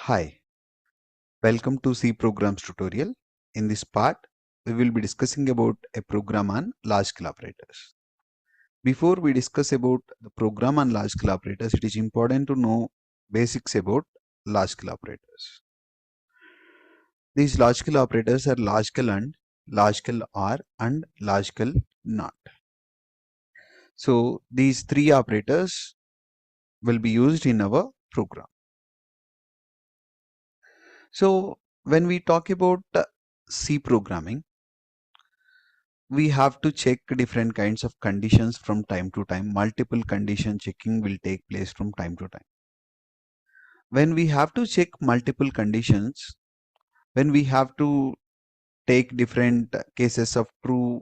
Hi, welcome to C programs tutorial. In this part, we will be discussing about a program on large scale operators. Before we discuss about the program on large scale operators, it is important to know basics about large scale operators. These large scale operators are large scale AND, large scale OR and large scale NOT. So these three operators will be used in our program. So when we talk about C programming, we have to check different kinds of conditions from time to time. Multiple condition checking will take place from time to time. When we have to check multiple conditions, when we have to take different cases of true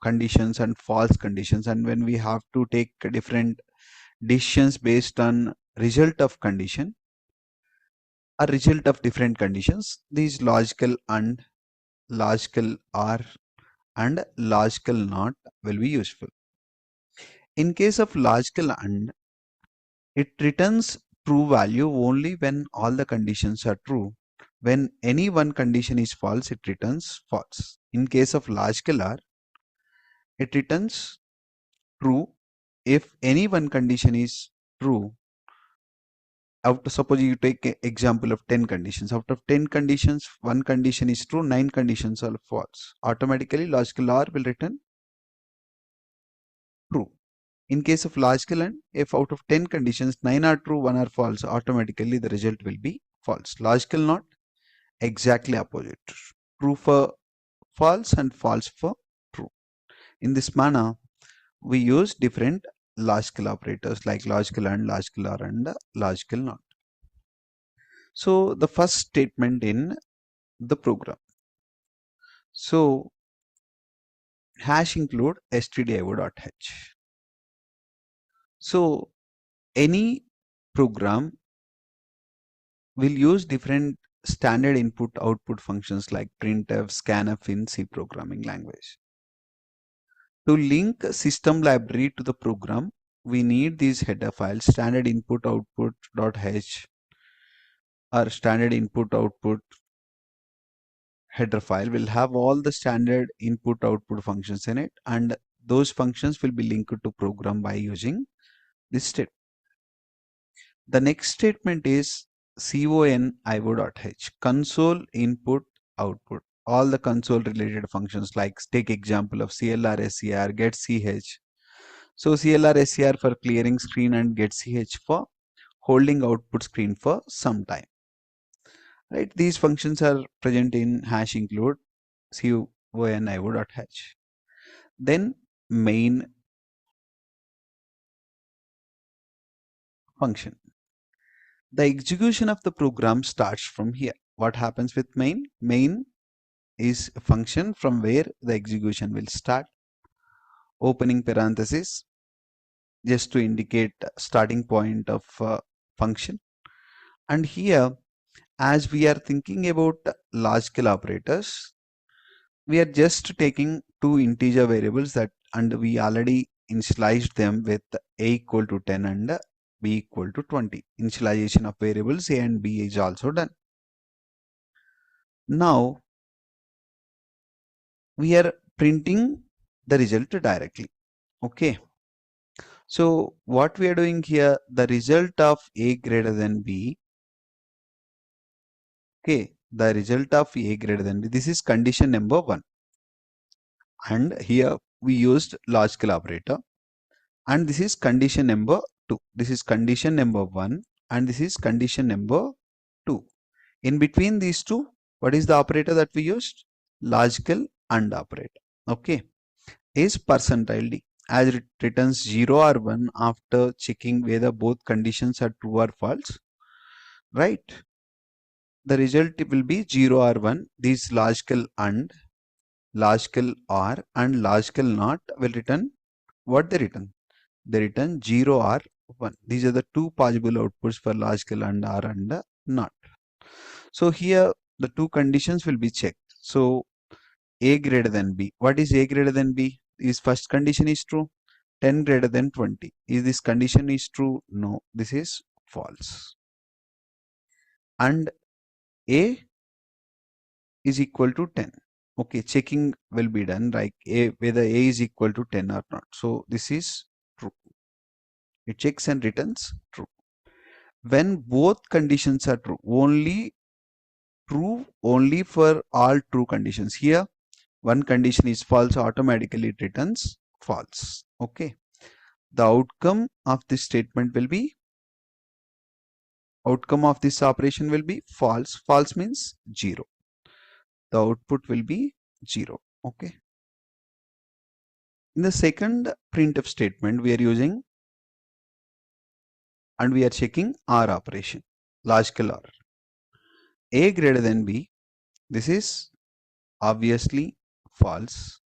conditions and false conditions, and when we have to take different decisions based on result of condition or result of different conditions, these logical and logical OR and logical NOT will be useful. In case of logical AND, it returns true value only when all the conditions are true. When any one condition is false, it returns false. In case of logical OR, it returns true if any one condition is true. Suppose you take an example of 10 conditions. Out of 10 conditions, one condition is true, 9 conditions are false. Automatically, logical OR will return true. In case of logical AND, if out of 10 conditions, 9 are true, 1 are false, automatically the result will be false. Logical NOT, exactly opposite. True for false and false for true. In this manner, we use different logical operators like logical AND, logical OR and logical NOT. So the first statement in the program. So hash include stdio.h. So any program will use different standard input output functions like printf, scanf in C programming language. To link system library to the program, we need these header files standard input output.h or standard input output header file will have all the standard input output functions in it, and those functions will be linked to program by using this statement. The next statement is conio.h, console input output. All the console related functions like take example of clr ser, get ch. So clr ser for clearing screen and get ch for holding output screen for some time. Right? These functions are present in hash include conio.h. Then main function. The execution of the program starts from here. What happens with main? Main is a function from where the execution will start. Opening parenthesis just to indicate starting point of function. And here, as we are thinking about logical operators, we are just taking two integer variables that, and we already initialized them with a equal to 10 and b equal to 20. Initialization of variables a and b is also done. Now we are printing the result directly. Okay. So what we are doing here, the result of a greater than b. Okay, the result of a greater than b. This is condition number 1. And here we used logical operator. And this is condition number 2. This is condition number 1 and this is condition number 2. In between these two, what is the operator that we used? Logical AND operator. Okay, is percentile d, as it returns 0 or 1 after checking whether both conditions are true or false. Right? The result will be 0 or 1. These logical AND, logical OR and logical NOT will return what they return. They return 0 or 1. These are the two possible outputs for logical AND OR and NOT. So here the two conditions will be checked. So a greater than b. What is a greater than b? Is first condition is true. 10 greater than 20. Is this condition is true? No, this is false. and A is equal to 10. Okay, checking will be done like whether A is equal to 10 or not. So this is true. It checks and returns true. When both conditions are true only for all true conditions. Here one condition is false, automatically it returns false. Okay. The outcome of this operation will be false. False means 0. The output will be 0. Okay. In the second printf statement, we are using and we are checking OR operation, logical OR. A greater than B, this is obviously false.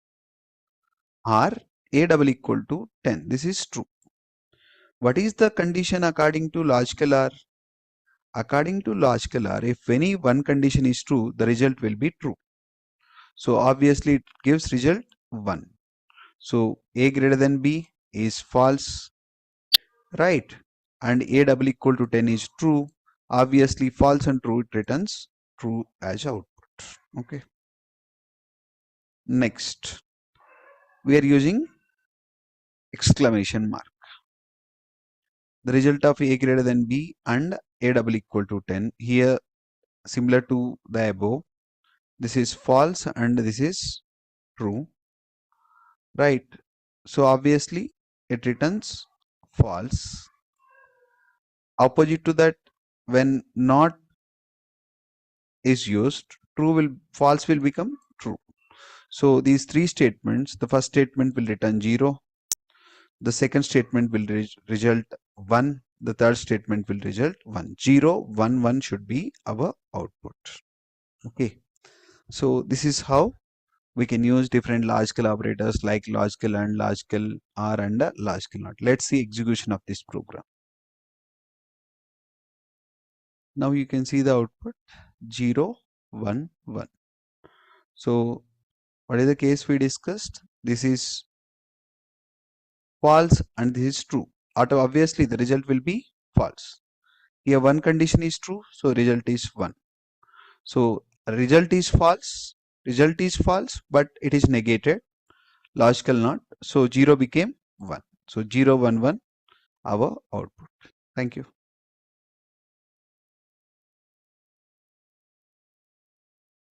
Or A double equal to 10, this is true. What is the condition according to logical OR? According to logical OR, if any one condition is true, the result will be true. So obviously it gives result 1. So A greater than B is false, right? And A double equal to 10 is true. Obviously false and true, it returns true as output. Okay. Next, we are using exclamation mark. The result of A greater than B and A double equal to 10. Here, similar to the above, this is false and this is true, right? So obviously it returns false. Opposite to that, when not is used, false will become true. So these three statements, the first statement will return 0, the second statement will result 1, the third statement will result 1. 0, 1, 1 should be our output. Okay, so this is how we can use different logical operators like logical AND, logical OR and logical NOT. Let's see execution of this program. Now you can see the output 0, 1, 1. So what is the case we discussed? This is false and this is true. Obviously the result will be false. Here one condition is true, so result is 1. So result is false, but it is negated, logical NOT. So 0 became 1. So 0, 1, 1 our output. Thank you.